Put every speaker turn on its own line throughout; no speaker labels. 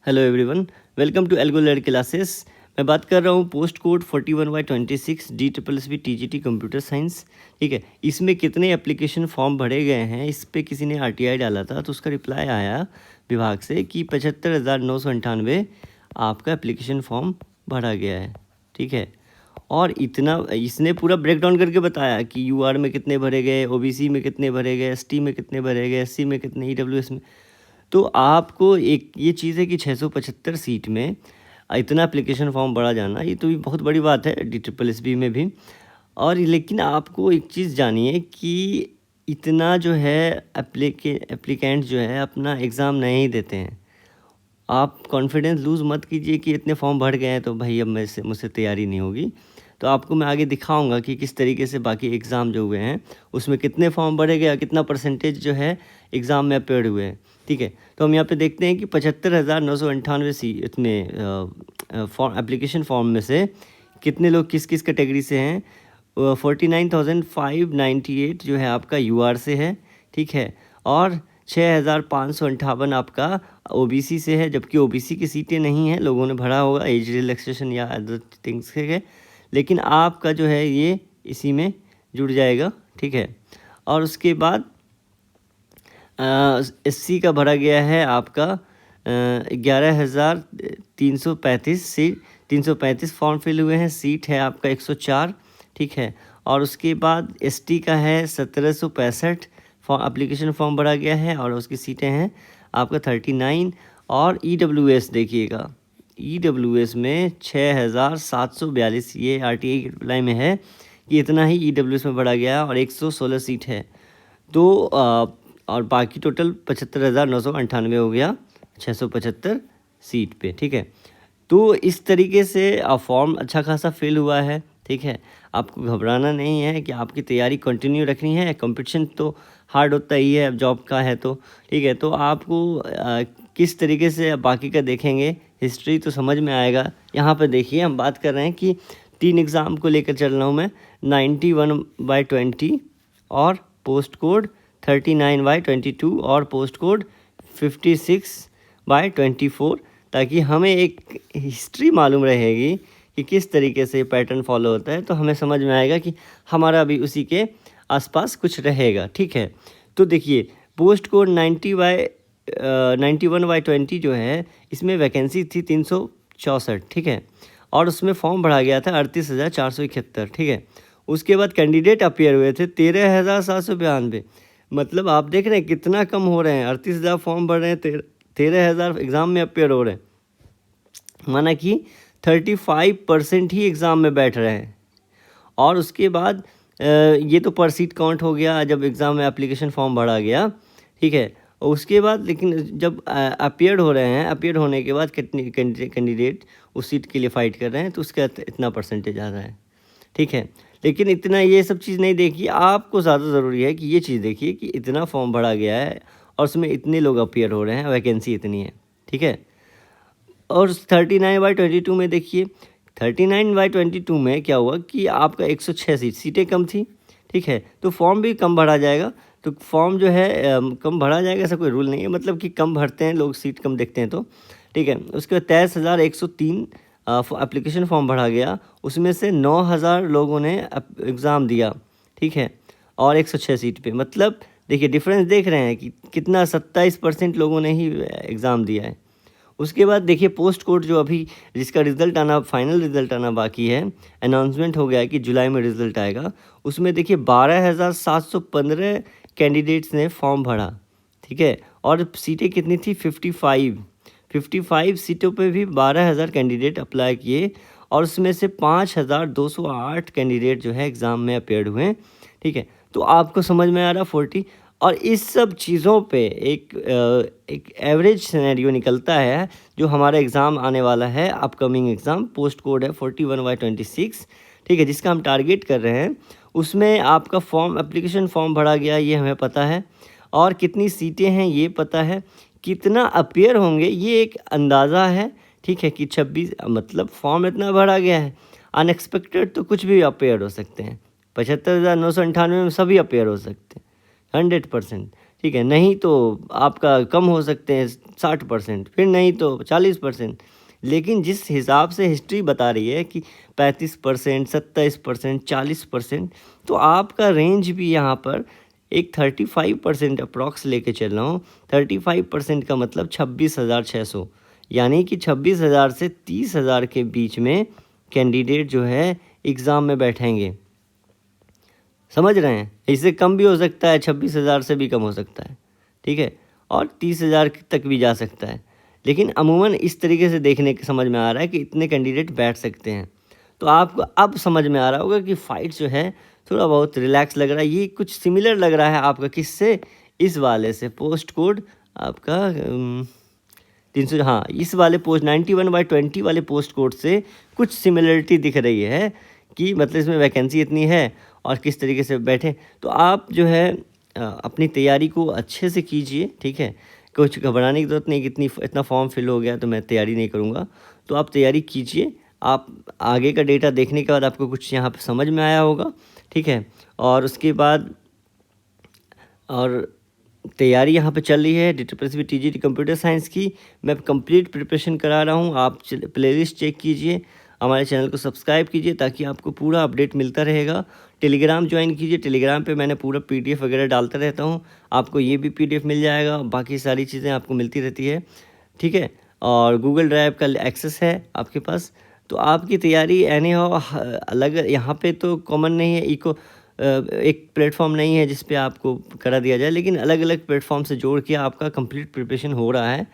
Hello everyone, welcome to algo learn classes. मैं बात कर रहा हूँ post code 41/26 DSSB TGT computer science. ठीक है, इसमें कितने एप्लीकेशन फॉर्म भरे गए हैं, इस पे किसी ने RTI डाला था तो उसका रिप्लाई आया विभाग से कि 75,998 आपका एप्लीकेशन फॉर्म भरा गया है। ठीक है, और इतना इसने पूरा ब्रेक डाउन करके बताया कि UR में कितने भरे गए, OBC में कितने भरे गए, ST में कितने भरे गए, SC में कितने, EWS में। तो आपको एक ये चीज़ है कि 675 सीट में इतना एप्लीकेशन फॉर्म भरा जाना, ये तो बहुत बड़ी बात है DSSB में भी। और लेकिन आपको एक चीज़ जानिए कि इतना जो है एप्लीकेंट जो है अपना एग्ज़ाम नहीं देते हैं। आप कॉन्फिडेंस लूज़ मत कीजिए कि इतने फॉर्म भर गए हैं तो भाई अब मुझसे तैयारी नहीं होगी। तो आपको मैं आगे दिखाऊंगा कि किस तरीके से बाकी एग्ज़ाम जो हुए हैं उसमें कितने फॉर्म भरे गए, कितना परसेंटेज जो है एग्ज़ाम में अपेयर हुए हैं। ठीक है, तो हम यहाँ पे देखते हैं कि 75,998 इसमें फॉर्म एप्लीकेशन फॉर्म में से कितने लोग किस किस कैटेगरी से हैं। 49,598 जो है आपका UR से है। ठीक है, और 6,558 आपका OBC से है, जबकि OBC की सीटें नहीं हैं, लोगों ने भरा होगा एज रिलैक्सेशन या अदर थिंग्स के, लेकिन आपका जो है ये इसी में जुड़ जाएगा। ठीक है, और उसके बाद SC का भरा गया है आपका 11,335 सीट, 335 फॉर्म फिल हुए हैं। सीट है आपका 104। ठीक है, और उसके बाद ST का है 1,765 एप्लीकेशन फॉर्म भरा गया है और उसकी सीटें हैं आपका 39। और EWS देखिएगा, EWS में 6,742, ये RTI के रिप्लाई में है कि इतना ही EWS में भरा गया है और 116 सीट है। तो और बाकी टोटल 75,998 हो गया 675 सीट पे। ठीक है, तो इस तरीके से फॉर्म अच्छा खासा फिल हुआ है। ठीक है, आपको घबराना नहीं है कि आपकी तैयारी कंटिन्यू रखनी है। कंपटीशन तो हार्ड होता ही है, अब जॉब का है तो। ठीक है, तो आपको किस तरीके से बाकी का देखेंगे, हिस्ट्री तो समझ में आएगा। यहाँ पर देखिए, हम बात कर रहे हैं कि 3 एग्ज़ाम को लेकर चल रहा हूँ मैं, 91/20 और पोस्ट कोड 39/22 और पोस्ट कोड 56/24, ताकि हमें एक हिस्ट्री मालूम रहेगी कि किस तरीके से पैटर्न फॉलो होता है, तो हमें समझ में आएगा कि हमारा भी उसी के आसपास कुछ रहेगा। ठीक है, तो देखिए पोस्ट कोड 91/20 जो है, इसमें वैकेंसी थी 364। ठीक है, और उसमें फॉर्म भरा गया था 38,471। ठीक है, उसके बाद कैंडिडेट अपेयर हुए थे 13,792। मतलब आप देख रहे हैं कितना कम हो रहे हैं। 38,000 फॉर्म भर रहे हैं, 13,000 एग्ज़ाम में अपेयर हो रहे हैं, माना कि 35% ही एग्ज़ाम में बैठ रहे हैं। और उसके बाद ये तो पर सीट काउंट हो गया जब एग्ज़ाम में एप्लीकेशन फॉर्म भरा गया। ठीक है, उसके बाद लेकिन जब अपेयर हो रहे हैं, अपेयर होने के बाद कितने कैंडिडेट उस सीट के लिए फ़ाइट कर रहे हैं, तो उसका इतना परसेंटेज आ रहा है। ठीक है, लेकिन इतना ये सब चीज़ नहीं देखिए, आपको ज़्यादा ज़रूरी है कि ये चीज़ देखिए कि इतना फॉर्म भरा गया है और उसमें इतने लोग अपेयर हो रहे हैं, वैकेंसी इतनी है। ठीक है, और 39/22 में देखिए, 39/22 में क्या हुआ कि आपका 106 सीटें कम थी। ठीक है, तो फॉर्म भी कम भरा जाएगा। तो फॉर्म जो है कम भरा जाएगा, ऐसा कोई रूल नहीं है, मतलब कि कम भरते हैं लोग, सीट कम देखते हैं तो। ठीक है, उसके बाद 23,103 एप्लीकेशन फॉर्म भरा गया, उसमें से 9,000 लोगों ने एग्ज़ाम दिया। ठीक है, और 106 सीट पे, मतलब देखिए डिफरेंस देख रहे हैं कि कितना, 27% लोगों ने ही एग्ज़ाम दिया है। उसके बाद देखिए पोस्ट कोड जो अभी जिसका रिज़ल्ट आना, फाइनल रिज़ल्ट आना बाकी है, अनाउंसमेंट हो गया है कि जुलाई में रिज़ल्ट आएगा। उसमें देखिए 12,715 कैंडिडेट्स ने फॉर्म भरा। ठीक है, और सीटें कितनी थी, 55 सीटों पे भी 12,000 कैंडिडेट अप्लाई किए, और उसमें से 5,208 कैंडिडेट जो है एग्ज़ाम में अपेयर्ड हुए। ठीक है, तो आपको समझ में आ रहा 40। और इस सब चीज़ों पे एक एवरेज सिनेरियो निकलता है जो हमारा एग्ज़ाम आने वाला है, अपकमिंग एग्ज़ाम। पोस्ट कोड है 41/26। ठीक है, जिसका हम टारगेट कर रहे हैं, उसमें आपका फॉर्म एप्लीकेशन फॉर्म भरा गया, ये हमें पता है, और कितनी सीटें हैं ये पता है, कितना अपेयर होंगे ये एक अंदाज़ा है। ठीक है, कि 26, मतलब फॉर्म इतना भरा गया है, अनएक्सपेक्टेड तो कुछ भी अपेयर हो सकते हैं। 75,998 में सभी अपेयर हो सकते हैं 100%। ठीक है, नहीं तो आपका कम हो सकते हैं 60%, फिर नहीं तो 40%। लेकिन जिस हिसाब से हिस्ट्री बता रही है कि 35%, 27%, 40%, तो आपका रेंज भी यहाँ पर एक 35% अप्रॉक्स लेके चल रहा हूँ। 35% का मतलब 26,600, यानी कि 26,000 से 30,000 के बीच में कैंडिडेट जो है एग्ज़ाम में बैठेंगे। समझ रहे हैं? इससे कम भी हो सकता है, 26,000 से भी कम हो सकता है, ठीक है, और 30,000 तक भी जा सकता है। लेकिन अमूमन इस तरीके से देखने के समझ में आ रहा है कि इतने कैंडिडेट बैठ सकते हैं। तो आपको अब समझ में आ रहा होगा कि फ़ाइट जो है थोड़ा बहुत रिलैक्स लग रहा है। ये कुछ सिमिलर लग रहा है आपका किससे, इस वाले से, पोस्ट कोड आपका 300, हाँ, इस वाले पोस्ट 91/20 वाले पोस्ट कोड से कुछ सिमिलरिटी दिख रही है कि मतलब इसमें वैकेंसी इतनी है और किस तरीके से बैठे। तो आप जो है अपनी तैयारी को अच्छे से कीजिए, ठीक है, कुछ घबराने की ज़रूरत नहीं कि इतना फॉर्म फिल हो गया तो मैं तैयारी नहीं करूँगा। तो आप तैयारी कीजिए, आप आगे का डेटा देखने के बाद आपको कुछ यहाँ पे समझ में आया होगा, ठीक है, और उसके बाद और तैयारी यहाँ पे चल रही है DSSB TGT कंप्यूटर साइंस की। मैं कंप्लीट प्रिपरेशन करा रहा हूँ। आप प्लेलिस्ट चेक कीजिए, हमारे चैनल को सब्सक्राइब कीजिए ताकि आपको पूरा अपडेट मिलता रहेगा। टेलीग्राम ज्वाइन कीजिए, टेलीग्राम पे मैंने पूरा PDF वगैरह डालता रहता हूँ, आपको ये भी PDF मिल जाएगा, बाकी सारी चीज़ें आपको मिलती रहती है, ठीक है। और गूगल ड्राइव का एक्सेस है आपके पास। तो आपकी तैयारी एनी हाउ अलग यहाँ पे तो कॉमन नहीं है, एक प्लेटफॉर्म नहीं है जिस पे आपको करा दिया जाए, लेकिन अलग अलग प्लेटफॉर्म से जोड़ के आपका कंप्लीट प्रिपरेशन हो रहा है,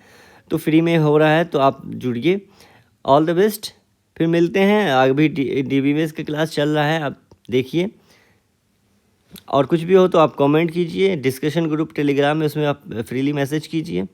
तो फ्री में हो रहा है, तो आप जुड़िए। ऑल द बेस्ट, फिर मिलते हैं। अभी DBMS का क्लास चल रहा है, आप देखिए, और कुछ भी हो तो आप कमेंट कीजिए। डिस्कशन ग्रुप टेलीग्राम में, उसमें आप फ्रीली मैसेज कीजिए।